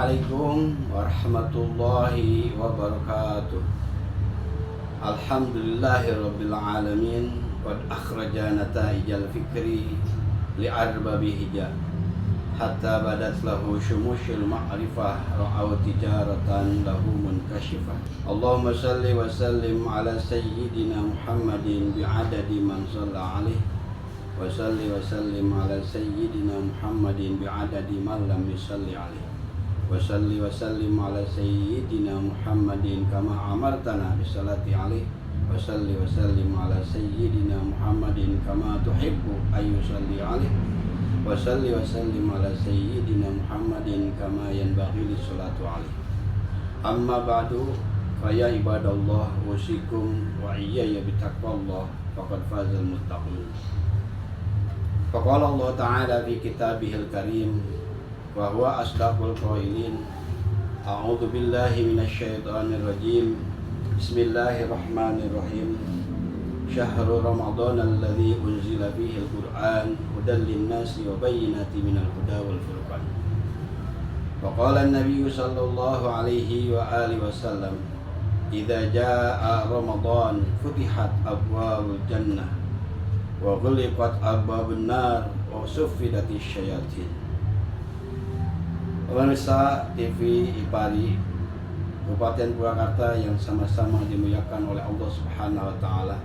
Assalamualaikum warahmatullahi wabarakatuh. Alhamdulillahirabbil alamin qad akhraja nataijal fikri li'arbabi hija hatta badat lahu syumushul ma'rifah ra'aw tijaratan lahu munkashifah. Allahumma salli wa sallim ala sayyidina Muhammadin bi'adadi man shalla alaihi wa salli wa sallim ala sayyidina Muhammadin bi'adadi man lam yusalli alaihi wa salli wa sallim ala sayyidina Muhammadin kama amartana bisalati alaihi wa salli wa sallim ala sayyidina Muhammadin kama tuhibbu ayyusalli alaihi wa salli wa sallim ala sayyidina Muhammadin kama yanbaghi lissalatu alaihi. Amma ba'du, fa ya ibadallah usikum wa iyaya bitaqwallah faqad fazal muttaqun. Faqala Allah ta'ala fi kitabihil karim wa huwa asdaqul qailin. A'udzu billahi minasyaitonir rajim. Bismillahirrahmanirrahim. Syahrul Ramadan alladzi unzila fihi al-Qur'an hudan lin-nasi wa bayyinatin minal huda wal furqan. Wa qala an-nabiy sallallahu alaihi wa alihi wasallam, "Idza jaa Ramadan futihat abwabul jannah wa ghuliqat abwabun nar wa suffidatis syayatin." Pemirsa TV Ipari Kabupaten Purwakarta yang sama-sama dimuliakan oleh Allah Subhanahu wa taala.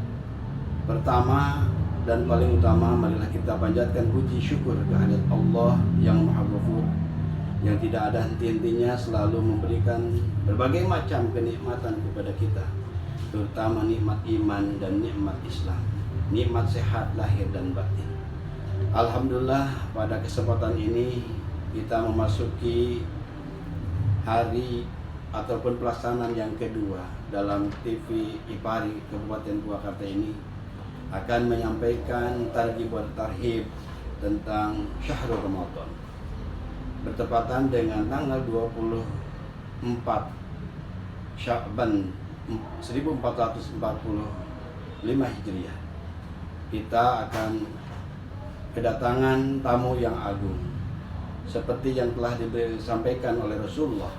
Pertama dan paling utama, marilah kita panjatkan puji syukur kehadirat Allah yang Maha Ghafur, yang tidak ada henti-hentinya selalu memberikan berbagai macam kenikmatan kepada kita, terutama nikmat iman dan nikmat Islam, nikmat sehat lahir dan batin. Alhamdulillah, pada kesempatan ini kita memasuki hari ataupun pelaksanaan yang kedua dalam TV Ipari Kabupaten Purwakarta ini akan menyampaikan targhib wa tarhib tentang Syahrul Ramadan, bertepatan dengan tanggal 24 Sya'ban 1445 Hijriah. Kita akan kedatangan tamu yang agung, seperti yang telah disampaikan oleh Rasulullah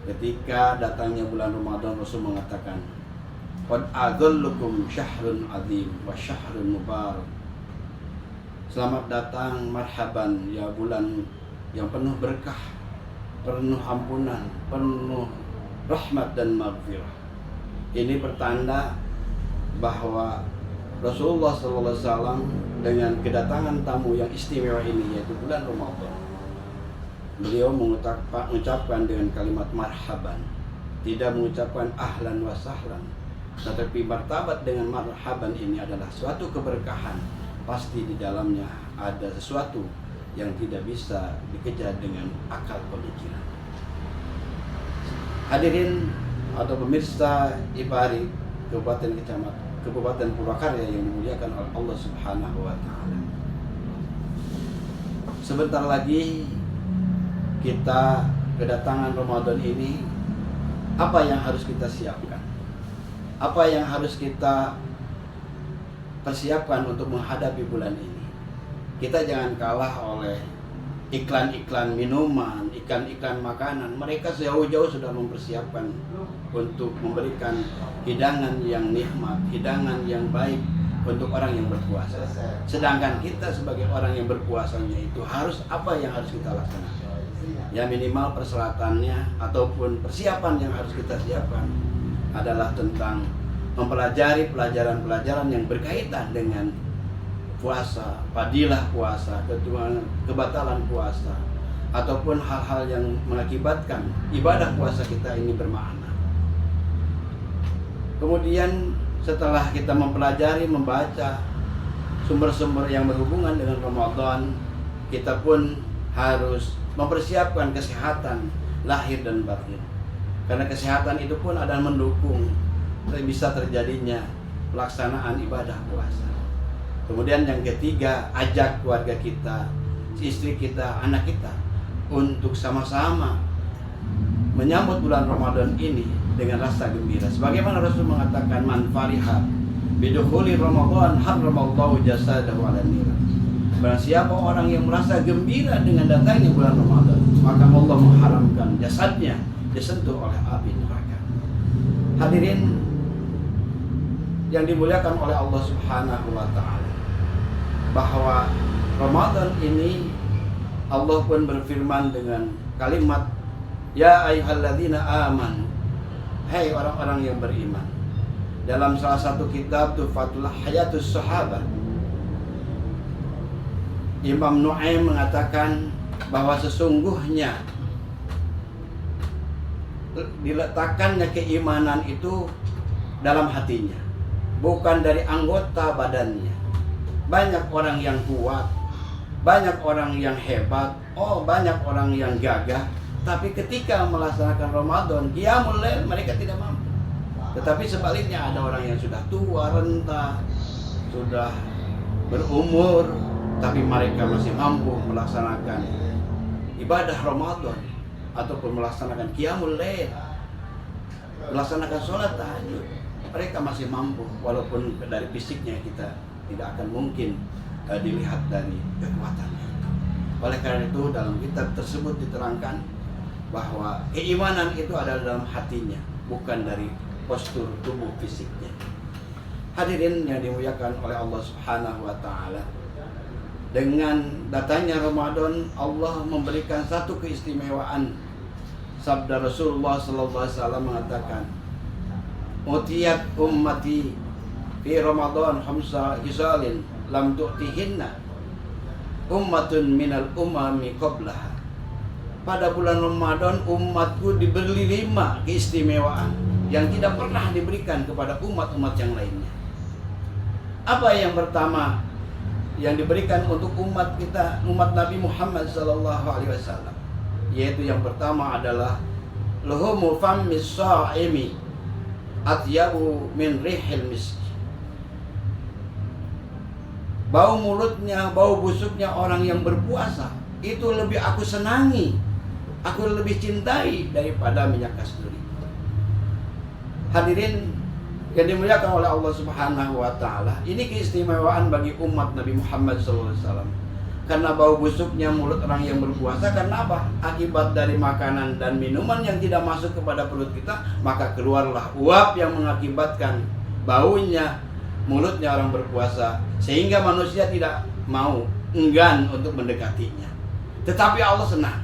ketika datangnya bulan Ramadan. Rasul mengatakan, "Qad adzallukum syahrun azim wa syahrun mubarak." Selamat datang, marhaban ya bulan yang penuh berkah, penuh ampunan, penuh rahmat dan maghfirah. Ini pertanda bahwa Rasulullah SAW dengan kedatangan tamu yang istimewa ini, yaitu bulan Ramadan, beliau mengucapkan dengan kalimat marhaban, tidak mengucapkan ahlan wa sahlan, tetapi martabat dengan marhaban ini adalah suatu keberkahan. Pasti di dalamnya ada sesuatu yang tidak bisa dikejar dengan akal pemikiran. Hadirin atau pemirsa Ipari Kabupaten Purwakarta yang dimuliakan oleh Allah Subhanahu wa taala. Sebentar lagi kita kedatangan Ramadan ini. Apa yang harus kita siapkan? Apa yang harus kita persiapkan untuk menghadapi bulan ini? Kita jangan kalah oleh iklan-iklan minuman, iklan-iklan makanan. Mereka jauh-jauh sudah mempersiapkan untuk memberikan hidangan yang nikmat, hidangan yang baik untuk orang yang berpuasa. Sedangkan kita sebagai orang yang berpuasanya itu apa yang harus kita laksanakan? Ya, minimal persyaratannya ataupun persiapan yang harus kita siapkan adalah tentang mempelajari pelajaran-pelajaran yang berkaitan dengan puasa, fadilah puasa, kebatalan puasa, ataupun hal-hal yang mengakibatkan ibadah puasa kita ini bermakna. Kemudian setelah kita mempelajari, membaca sumber-sumber yang berhubungan dengan Ramadan, kita pun harus mempersiapkan kesehatan lahir dan batin. Karena kesehatan itu pun adalah mendukung bisa terjadinya pelaksanaan ibadah puasa. Kemudian yang ketiga, ajak keluarga kita, istri kita, anak kita untuk sama-sama menyambut bulan Ramadan ini dengan rasa gembira. Sebagaimana Rasul mengatakan, "Man fariha bidukhuli Ramadan harramallahu jasadahu 'alan nar." Barang siapa orang yang merasa gembira dengan datangnya bulan Ramadan, maka Allah mengharamkan jasadnya disentuh oleh api neraka. Hadirin yang dimuliakan oleh Allah Subhanahu wa ta'ala, bahwa Ramadan ini Allah pun berfirman dengan kalimat ya ayyuhalladzina amanu, hai orang-orang yang beriman. Dalam salah satu kitab Tuhfatul Hayatus Sahabah, Imam Nu'aim mengatakan bahwa sesungguhnya diletakkannya keimanan itu dalam hatinya, bukan dari anggota badannya. Banyak orang yang kuat, banyak orang yang hebat, banyak orang yang gagah, tapi ketika melaksanakan Ramadan, qiyamul lail, mereka tidak mampu. Tetapi sebaliknya ada orang yang sudah tua, renta, sudah berumur, tapi mereka masih mampu melaksanakan ibadah Ramadan ataupun melaksanakan qiyamul lail, melaksanakan sholat tahajud. Mereka masih mampu, walaupun dari fisiknya kita tidak akan mungkin dilihat dari kekuatannya. Oleh karena itu dalam kitab tersebut diterangkan bahwa keimanan itu adalah dalam hatinya, bukan dari postur tubuh fisiknya. Hadirin yang dimuliakan oleh Allah Subhanahu wa ta'ala, dengan datangnya Ramadan, Allah memberikan satu keistimewaan. Sabda Rasulullah sallallahu alaihi wasallam mengatakan, "Utiyat ummati fi Ramadan khamsa hisalin lam tu'tihinna ummatun minal umami qablaha." Pada bulan Ramadan umatku diberi 5 keistimewaan yang tidak pernah diberikan kepada umat-umat yang lainnya. Apa yang pertama yang diberikan untuk umat kita, umat Nabi Muhammad SAW, yaitu yang pertama adalah luhumu fammis sha'imi atyabu min rihil misk. Bau mulutnya, bau busuknya orang yang berpuasa itu lebih aku senangi, aku lebih cintai daripada minyak kasturi. Hadirin yang dimuliakan oleh Allah Subhanahu wa ta'ala, ini keistimewaan bagi umat Nabi Muhammad SAW. Karena bau busuknya mulut orang yang berpuasa, karena apa? Akibat dari makanan dan minuman yang tidak masuk kepada perut kita, maka keluarlah uap yang mengakibatkan baunya mulutnya orang berpuasa, sehingga manusia tidak mau, enggan untuk mendekatinya. Tetapi Allah senang.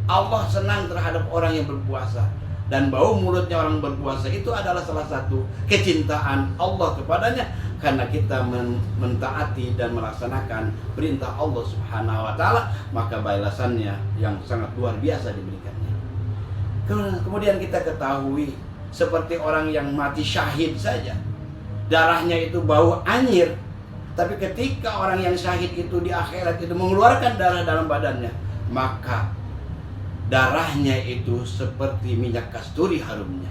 Allah senang terhadap orang yang berpuasa. Dan bau mulutnya orang berpuasa itu adalah salah satu kecintaan Allah kepadanya, karena kita mentaati dan melaksanakan perintah Allah Subhanahu wa ta'ala, maka balasannya yang sangat luar biasa diberikannya. Kemudian kita ketahui, seperti orang yang mati syahid saja, darahnya itu bau anyir, tapi ketika orang yang syahid itu di akhirat itu mengeluarkan darah dalam badannya, maka darahnya itu seperti minyak kasturi harumnya.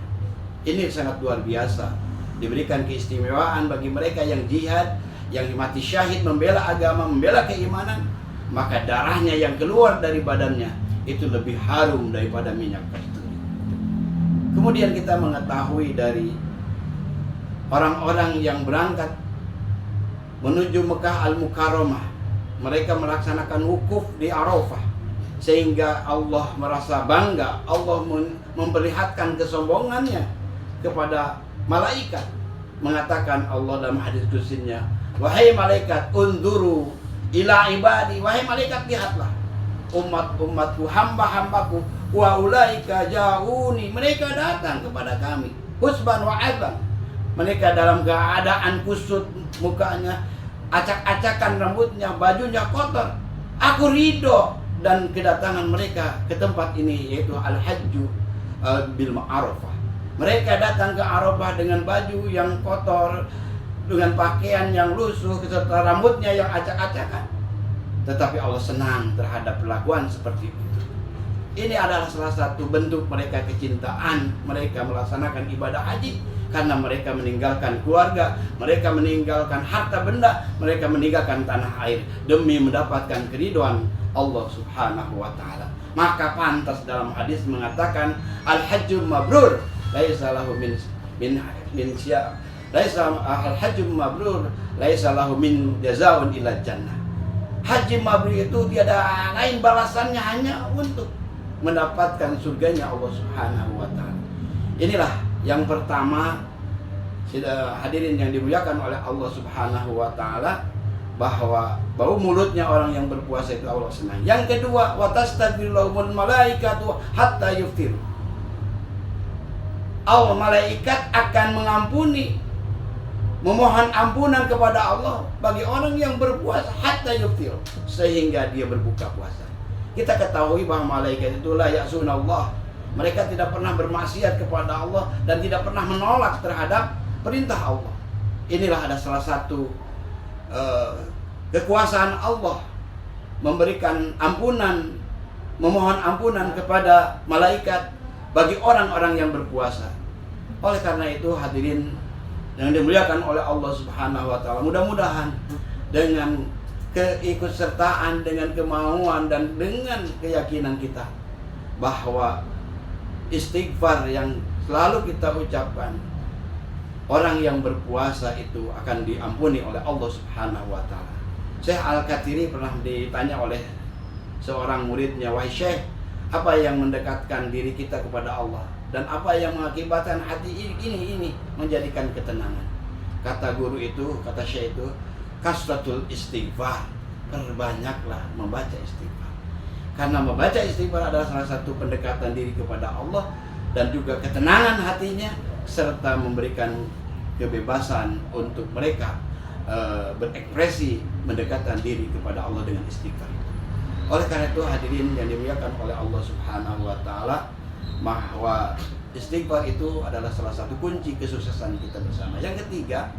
Ini sangat luar biasa. Diberikan keistimewaan bagi mereka yang jihad, yang mati syahid membela agama, membela keimanan, maka darahnya yang keluar dari badannya itu lebih harum daripada minyak kasturi. Kemudian kita mengetahui dari orang-orang yang berangkat menuju Mekah Al-Mukarramah, mereka melaksanakan wukuf di Arafah, sehingga Allah merasa bangga. Allah memperlihatkan kesombongannya kepada malaikat. Mengatakan Allah dalam hadis qudsinya, wahai malaikat, unzuru ila ibadi, wahai malaikat, lihatlah umat-umatku, hamba-hambaku, wa ulaika ja'uni, mereka datang kepada kami husban wa azan, mereka dalam keadaan kusut mukanya, acak-acakan rambutnya, bajunya kotor. Aku ridho dan kedatangan mereka ke tempat ini, yaitu Al-Hajju bil Arafah. Mereka datang ke Arafah dengan baju yang kotor, dengan pakaian yang lusuh, serta rambutnya yang acak-acakan. Tetapi Allah senang terhadap perlakuan seperti itu. Ini adalah salah satu bentuk mereka kecintaan. Mereka melaksanakan ibadah haji karena mereka meninggalkan keluarga, mereka meninggalkan harta benda, mereka meninggalkan tanah air demi mendapatkan keridhaan Allah Subhanahu wa ta'ala. Maka pantas dalam hadis mengatakan, al-hajjul mabrur laisa lahu min sya laisa al-hajjul mabrur laisa lahu min jazaa'un ila jannah. Haji mabrur itu tiada lain balasannya hanya untuk mendapatkan surganya Allah Subhanahu wa taala. Inilah yang pertama, hadirin yang dimuliakan oleh Allah Subhanahu wa taala, bahwa bau mulutnya orang yang berpuasa itu Allah senang. Yang kedua, wa tastaghfirulahumul malaikatu hatta yuftiru. Allah malaikat akan mengampuni, memohon ampunan kepada Allah bagi orang yang berpuasa hatta yuftiru, sehingga dia berbuka puasa. Kita ketahui bahwa malaikat itu la ya'sunallah. Mereka tidak pernah bermaksiat kepada Allah dan tidak pernah menolak terhadap perintah Allah. Inilah ada salah satu kekuasaan Allah memberikan ampunan, memohon ampunan kepada malaikat bagi orang-orang yang berpuasa. Oleh karena itu hadirin yang dimuliakan oleh Allah Subhanahu wa taala, mudah-mudahan dengan keikutsertaan, dengan kemauan dan dengan keyakinan kita bahwa istighfar yang selalu kita ucapkan, orang yang berpuasa itu akan diampuni oleh Allah Subhanahu wa taala. Syekh Al-Katsiri pernah ditanya oleh seorang muridnya, "Wahai Syekh, apa yang mendekatkan diri kita kepada Allah dan apa yang mengakibatkan hati ini menjadikan ketenangan?" Kata guru itu, kata Syekh itu, kasratul istighfar. Perbanyaklah membaca istighfar. Karena membaca istighfar adalah salah satu pendekatan diri kepada Allah dan juga ketenangan hatinya, serta memberikan kebebasan untuk mereka berekspresi mendekatkan diri kepada Allah dengan istighfar. Oleh karena itu hadirin yang dimuliakan oleh Allah Subhanahu wa taala, bahwa istighfar itu adalah salah satu kunci kesuksesan kita bersama. Yang ketiga,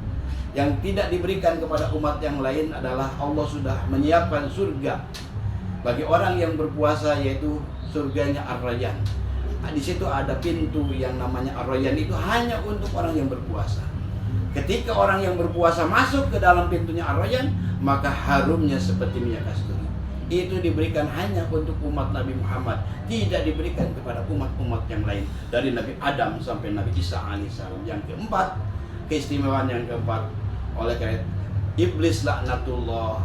yang tidak diberikan kepada umat yang lain adalah Allah sudah menyiapkan surga bagi orang yang berpuasa, yaitu surganya Ar-Rayyan. Di situ ada pintu yang namanya Ar-Rayyan, itu hanya untuk orang yang berpuasa. Ketika orang yang berpuasa masuk ke dalam pintunya Ar-Rayyan, maka harumnya seperti minyak kasturi. Itu diberikan hanya untuk umat Nabi Muhammad, tidak diberikan kepada umat-umat yang lain, dari Nabi Adam sampai Nabi Isa alaihissalam. Yang keempat, keistimewaan yang keempat, oleh karena iblis laknatullah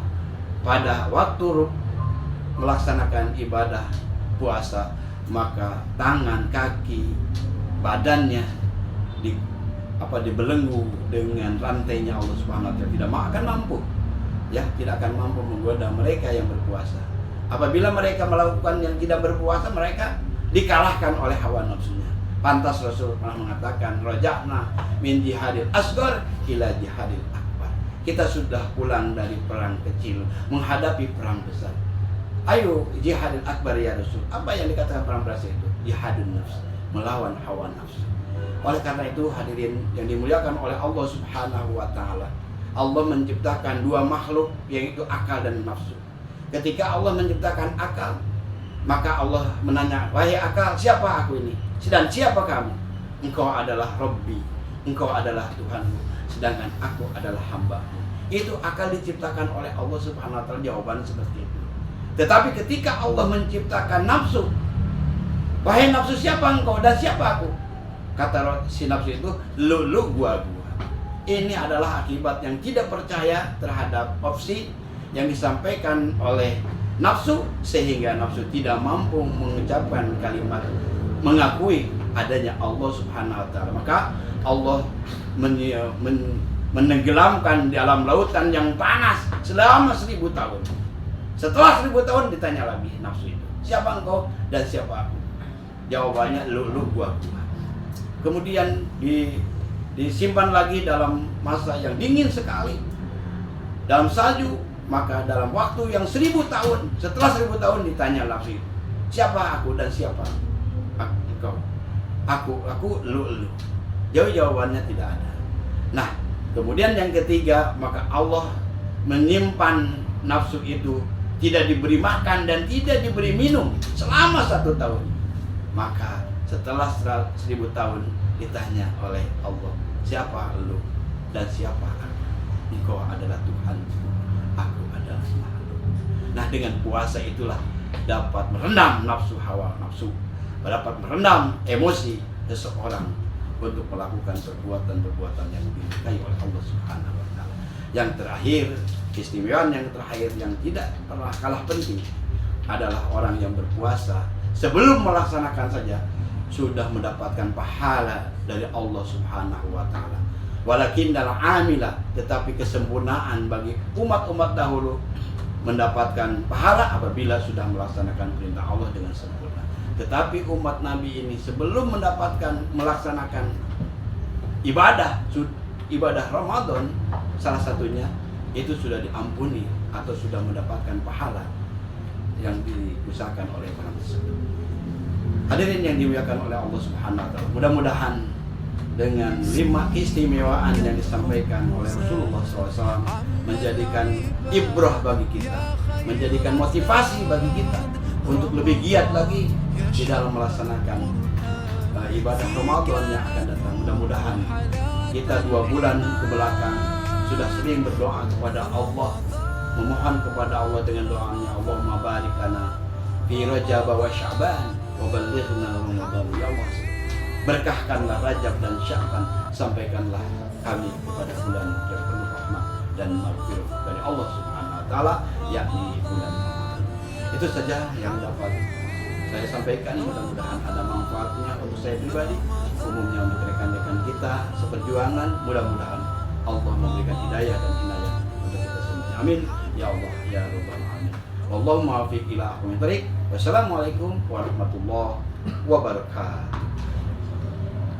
pada waktu melaksanakan ibadah puasa, maka tangan, kaki, badannya dibelenggu dengan rantainya Allah Subhanahu wa taala. Tidak akan mampu, tidak akan mampu menggoda mereka yang berpuasa. Apabila mereka melakukan yang tidak berpuasa, mereka dikalahkan oleh hawa nafsunya. Pantas Rasul pernah mengatakan, raja'na min jihadil asghar ila jihadil akbar. Kita sudah pulang dari perang kecil menghadapi perang besar. Ayo jihadil akbar ya Rasul. Apa yang dikatakan perang besar itu? Jihadun nafs, melawan hawa nafsu. Oleh karena itu hadirin yang dimuliakan oleh Allah Subhanahu wa taala, Allah menciptakan dua makhluk, yaitu akal dan nafsu. Ketika Allah menciptakan akal, maka Allah menanya, "Wahai akal, siapa aku ini? Dan siapa kamu?" "Engkau adalah Rabbi, engkau adalah Tuhanmu, sedangkan aku adalah hamba-Mu." Itu akal diciptakan oleh Allah Subhanahu wa taala, jawaban seperti itu. Tetapi ketika Allah menciptakan nafsu, "Wahai nafsu, siapa engkau dan siapa aku?" Kata si nafsu itu, lu gua. Ini adalah akibat yang tidak percaya terhadap opsi yang disampaikan oleh nafsu, sehingga nafsu tidak mampu mengucapkan kalimat mengakui adanya Allah Subhanahu wa taala. Maka Allah menenggelamkan di dalam lautan yang panas selama 1000 tahun. Setelah 1000 tahun ditanya lagi nafsu itu, "Siapa engkau dan siapa aku?" Jawabannya, lu gua. Kemudian disimpan lagi dalam masa yang dingin sekali, dalam salju. Maka dalam waktu yang 1000 tahun, setelah 1000 tahun ditanya lagi, "Siapa aku dan siapa engkau?" Aku, lu. Jawabannya tidak ada. Nah, kemudian yang ketiga, maka Allah menyimpan nafsu itu, tidak diberi makan dan tidak diberi minum selama 1 tahun. Maka setelah 1000 tahun ditanya oleh Allah, "Siapa lu dan siapa aku?" "Engkau adalah Tuhan, aku adalah makhluk." Nah, dengan puasa itulah dapat meredam hawa nafsu, dapat meredam emosi seseorang untuk melakukan perbuatan-perbuatan yang dimurkai oleh Allah Subhanahu wa taala. Yang terakhir, Keistimewaan yang terakhir yang tidak pernah kalah penting adalah orang yang berpuasa sebelum melaksanakan saja sudah mendapatkan pahala dari Allah Subhanahu wa taala. Walakin dalam amilah, tetapi kesempurnaan bagi umat-umat dahulu mendapatkan pahala apabila sudah melaksanakan perintah Allah dengan sempurna. Tetapi umat Nabi ini sebelum melaksanakan ibadah Ramadan salah satunya itu sudah diampuni atau sudah mendapatkan pahala yang diusahakan oleh orang tersebut. Hadirin yang dimuliakan oleh Allah Subhanahu wa taala, mudah-mudahan dengan 5 keistimewaan yang disampaikan oleh Rasulullah SAW menjadikan ibrah bagi kita, menjadikan motivasi bagi kita untuk lebih giat lagi di dalam melaksanakan ibadah Ramadan yang akan datang. Mudah-mudahan kita 2 bulan ke belakang sudah sering berdoa kepada Allah, memohon kepada Allah dengan doanya, Allahumma barik lana fi Rajab wa Sya'ban wa ballighna Ramadan ya Allah. Berkahkanlah Rajab dan Sya'ban, sampaikanlah kami kepada bulan yang penuh rahmat dan maghfirah dari Allah Subhanahu wa taala, yakni bulan Ramadan. Itu saja yang dapat saya sampaikan, mudah-mudahan ada manfaatnya untuk saya pribadi, umumnya untuk rekan-rekan kita seperjuangan. Mudah-mudahan Allah memberikan hidayah dan inayah untuk kita semua. Amin ya Allah ya rabbal alamin. Wallahu muwaffiq ila aqwamit thoriq. Wassalamualaikum warahmatullahi wabarakatuh.